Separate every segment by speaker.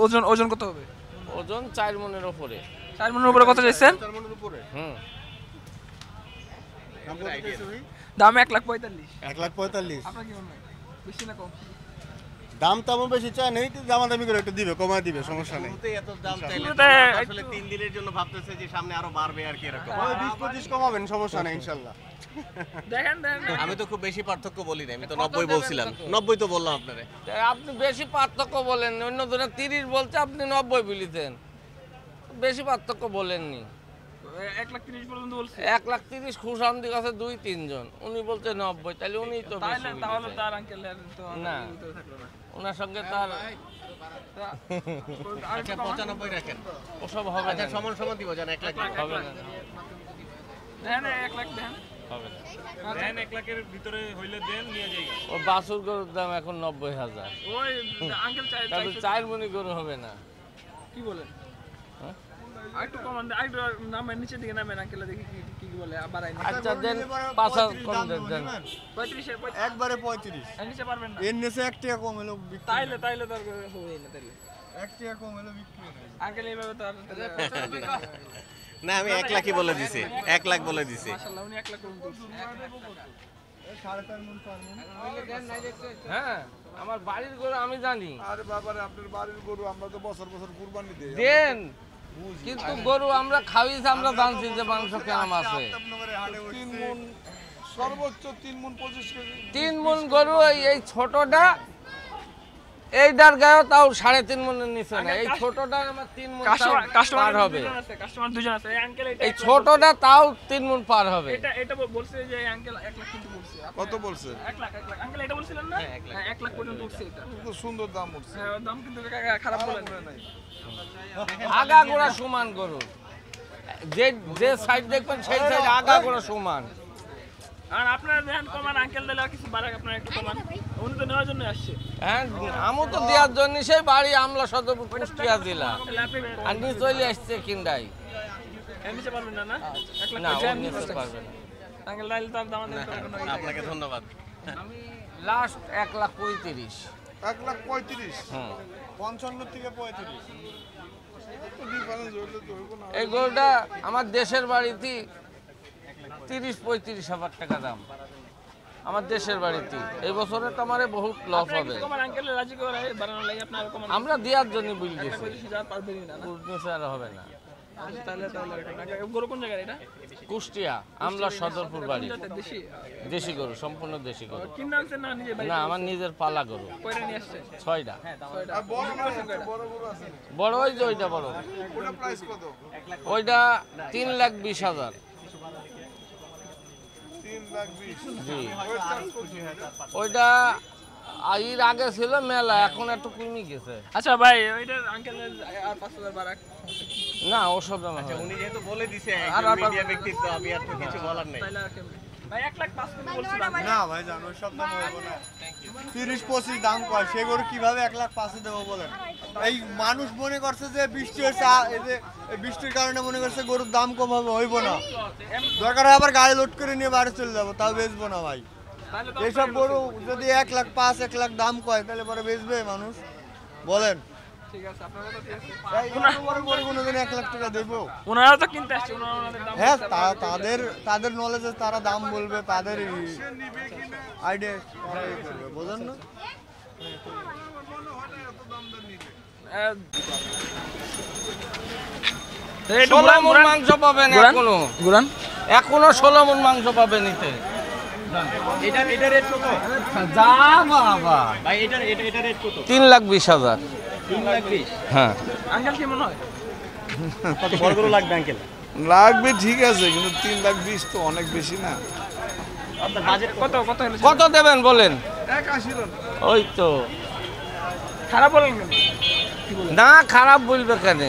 Speaker 1: ওজন ওজন কত হবে?
Speaker 2: ওজন 4 মনের উপরে।
Speaker 1: 4 মনের উপরে কত চাইছেন?
Speaker 3: 4 মনের উপরে।
Speaker 1: দাম 1,45,000।
Speaker 3: 1,45,000।
Speaker 1: আপনার কি মনে হয় বেশি না কম?
Speaker 3: দাম তেমন বেশি চায় নেই, দামাদামি করে একটু দিবে, কমায় দিবে, সমস্যা নেই।
Speaker 4: এত দাম চাইলে আসলে 3 দিনের জন্য ভাবতেছে যে সামনে আরো বাড়বে আর কি এরকম।
Speaker 3: 20-25 কমাবেন, সমস্যা নেই ইনশাআল্লাহ।
Speaker 1: দেখেন
Speaker 4: আমি তো খুব বেশি পার্থক্য বলি না, আমি তো 90 বলছিলাম। 90 তো বললাম আপনারে।
Speaker 2: আপনি বেশি পার্থক্য বলেন, অন্য ধরে 30 বলছে আপনি 90 বলিতেন, বেশি পার্থক্য বলেননি।
Speaker 1: 1,30,000 পর্যন্ত বলছে।
Speaker 2: 1,30,000 খুশামদি কাছে 2-3 জন, উনি বলছে 90, তাহলে উনি তো বেশি
Speaker 1: তাহলে
Speaker 2: বলেছেন।
Speaker 1: তার আঙ্কেল তো
Speaker 2: না।
Speaker 1: ভিতরে থাকলো না।
Speaker 2: ওনার সঙ্গে তার
Speaker 4: আচ্ছা 95 রাখেন।
Speaker 2: ওসব হবে
Speaker 4: আচ্ছা
Speaker 2: না,
Speaker 4: সমান সমান দিব জান 1 লাখ
Speaker 2: হবে না,
Speaker 1: দেখেন 1 লাখ দেখেন।
Speaker 2: হবে না।
Speaker 5: দেন 1 লাখের ভিতরে হইলে দেন নিয়ে যাই।
Speaker 2: ও বাছুর গরুর দাম এখন 90,000,
Speaker 1: ওই আঙ্কেল
Speaker 2: তাহলে 4 মনি গরু হবে না।
Speaker 1: কি বলেন?
Speaker 2: হ্যাঁ?
Speaker 1: আরেকটু কমান, আরেকটু নামের নিচে দিকে নামেন আঙ্কেল, দেখি কি কি বলে বাড়াই না।
Speaker 2: আচ্ছা দেন 5,000 কম দেন।
Speaker 1: 35
Speaker 3: একবারে 35।
Speaker 1: এর নিচে পারবেন না।
Speaker 3: এর নিচে 1 টাকা কম হলো বিক্রি।
Speaker 1: তাইলে তো আর হবে না তাইলে।
Speaker 3: 1 টাকা কম হলো বিক্রি হয়।
Speaker 1: আঙ্কেল এইভাবে তো আর
Speaker 4: না আমি 1 লাখই বলে দিছি, 1 লাখ বলে দিছি।
Speaker 1: মাশাআল্লাহ উনি 1 লাখ করুন তো।
Speaker 3: 4.5 মণ 4 মণ।
Speaker 2: হ্যাঁ, আমার বাড়ির গরু আমি জানি।
Speaker 6: আরে বাবারে, আপনার বাড়ির গরু আমরা তো বছর বছর কুরবানি দেই।
Speaker 2: দেন, কিন্তু গরু আমরা খাওয়াইছি, আমরা জানছি যে মাংস কেমন আছে।
Speaker 6: 3 মণ, সর্বোচ্চ 3 মণ 25 কেজি।
Speaker 2: 3 মণ গরু, এই ছোটটা এইটার গায়ে তাও 3.5 মণের নিচে না। এই ছোটটা আমার 3 মণ পার হবে।
Speaker 1: কাস্টমার দুজন আছে। এই আঙ্কেল
Speaker 2: এই ছোটটা তাও 3 মণ পার হবে।
Speaker 1: এটা বলছে যে এই আঙ্কেল 1 লাখ কিন্তু বলছে।
Speaker 6: কত বলছে?
Speaker 1: 1 লাখ আঙ্কেল এটা বলছিলেন না? হ্যাঁ 1 লাখ পর্যন্ত উঠছে এটা।
Speaker 6: খুব সুন্দর দাম উঠছে।
Speaker 1: হ্যাঁ ওর দাম কিন্তু খারাপ বলেন নাই।
Speaker 2: আগা গোড়া সমান গরু, যে যে সাইড দেখবেন সেই সাইড আগা গোড়া সমান।
Speaker 1: আর আপনারা দেখেন কমান, আঙ্কেল দিলে আর কিছু বাড়াক, আপনারা একটু কমান। উনি তো নেওয়ার জন্য আসছে।
Speaker 2: হ্যাঁ, আমও তো দেওয়ার জন্য সেই বাড়ি আমলা সদর কুষ্টিয়া জেলা,
Speaker 1: তাহলে আপনি
Speaker 2: আর নিয়ে চলে আসছে কিন্ডাই।
Speaker 1: এর নিচে পারবেন না? না 1 লাখ
Speaker 2: না,
Speaker 1: পয়সা
Speaker 2: ও নিতে পারবে না।
Speaker 1: আঙ্কেল ডাইল তার দাম দেন কোনো
Speaker 4: আপনাকে ধন্যবাদ।
Speaker 2: লাস্ট 1,35,000।
Speaker 6: 1,35,000।
Speaker 2: হুম।
Speaker 3: 55 থেকে 35।
Speaker 6: ডিফারেন্স হইলে তো হইব না।
Speaker 2: এই গরুটা আমার দেশের বাড়িতে 30-35 হাজার টাকা দাম, আমার দেশের বাড়িতে। এই বছরে তো আমার বহুত লস হবে।
Speaker 1: কমান আঙ্কেল রাজি করে বানানো লাগে, আপনারা কমান।
Speaker 2: আমরা দেওয়ার জন্য বুঝ গেছি,
Speaker 1: 25,000 পারবেন না? না
Speaker 2: নিচে আর হবে না।
Speaker 1: তাহলে গরু কোন জায়গায় এটা?
Speaker 2: কুষ্টিয়া আমলা সদরপুর বাড়ি।
Speaker 1: দেশি
Speaker 2: দেশি গরু, সম্পূর্ণ দেশি গরু।
Speaker 1: কিনে আনছেন না নিজে বাড়ি?
Speaker 2: না, আমার নিজের পালা গরু,
Speaker 1: কয়টা নিয়ে আসছেন?
Speaker 2: 6টা।
Speaker 6: আর বড় না, বড় গরু আছে।
Speaker 2: বড় ওই যে ওইটা বড়,
Speaker 6: ওটা প্রাইস কত?
Speaker 2: ওইটা 3,20,000।
Speaker 6: 3,20,000।
Speaker 2: জি,
Speaker 6: ওয়েট চার্জ কত?
Speaker 2: ওইটা এর আগে ছিল মেলা, এখন একটু কমে গেছে।
Speaker 1: আচ্ছা ভাই ওইটা আঙ্কেলের আর 5,000 বাড়াক।
Speaker 2: না, ওসব দাম হবে না।
Speaker 4: উনি যেহেতু বলে দিছে
Speaker 1: আর
Speaker 4: একজন মিডিয়া ব্যক্তিত্ব, আমি আর তো কিছু বলার নেই।
Speaker 1: তাইলে আর কেমনে? ভাই 1,05,000 কিন্তু বলছিলাম।
Speaker 3: না ভাই জানো সব দাম হইব না। 30-25 দাম কয়, সে গরু কিভাবে 1,05,000 দেবো বলেন? এই মানুষ মনে করছে যে বৃষ্টি হচ্ছে, এই যে এই বৃষ্টির কারণে মনে করছে গরুর দাম কম হবে, হইব না। দরকার হয় আবার গাড়ি লোড করে নিয়ে বাইরে চলে যাবো, তাও বেচবো না ভাই।
Speaker 1: তাহলে তো
Speaker 3: এইসব গরু যদি 1,05,000 1 লাখ দাম কয়, তাহলে পরে বেচবে মানুষ? বলেন
Speaker 1: ঠিক আছে, আপনার কথা ঠিক আছে।
Speaker 3: এই এত বড় গরু কোনোদিন 1 লাখ টাকা দেবো?
Speaker 1: ওনারা তো কিনতে আসছে, ওনাদের দাম
Speaker 3: হ্যাঁ, তাদের নলেজে তারা দাম বলবে, তাদের আইডিয়া করবে, বোঝেন না?
Speaker 1: এই
Speaker 2: 16 মণ মাংস পাবেন এখনো,
Speaker 1: গুরান
Speaker 2: এখনো 16 মণ মাংস পাবেন নিতে।
Speaker 4: এটা রেট কত?
Speaker 2: যা বাবা,
Speaker 4: ভাই এটা রেট কত?
Speaker 2: 3,20,000।
Speaker 4: 3,20,000।
Speaker 2: হ্যাঁ,
Speaker 1: আঙ্কেল কি মনে হয়?
Speaker 4: কত বড় গরু লাগবে আঙ্কেল?
Speaker 6: লাগবে ঠিক আছে, কিন্তু 3,20,000 তো অনেক বেশি না।
Speaker 4: আপনার বাজেট
Speaker 1: কত কত হলো?
Speaker 2: কত দেবেন বলেন?
Speaker 6: 81
Speaker 2: ওই তো,
Speaker 1: খারাপ বলেন কেন?
Speaker 2: না খারাপ বলবে কেন?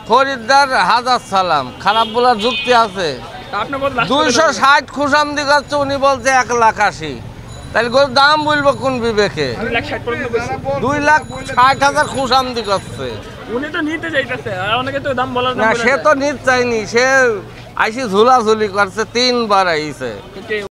Speaker 2: খরিদ্দার হাজার সালাম, খারাপ বলার যুক্তি আছে?
Speaker 1: তা আপনি বল
Speaker 2: 260 খুশামদি করছে, উনি বলছে 1,80,000। তাহলে গরুর দাম বলবো কোন বিবেকে?
Speaker 1: 2,60,000 পর্যন্ত বলছি।
Speaker 2: 2,60,000 খুশামদি করছে।
Speaker 1: উনি তো নিতে চাইতেছে, আর অনেকে তো দাম বলার
Speaker 2: না, সে তো নিতে চাইনি, সে আইসি ঝুলাঝুলি করছে, 3 বার আইছে।
Speaker 1: তো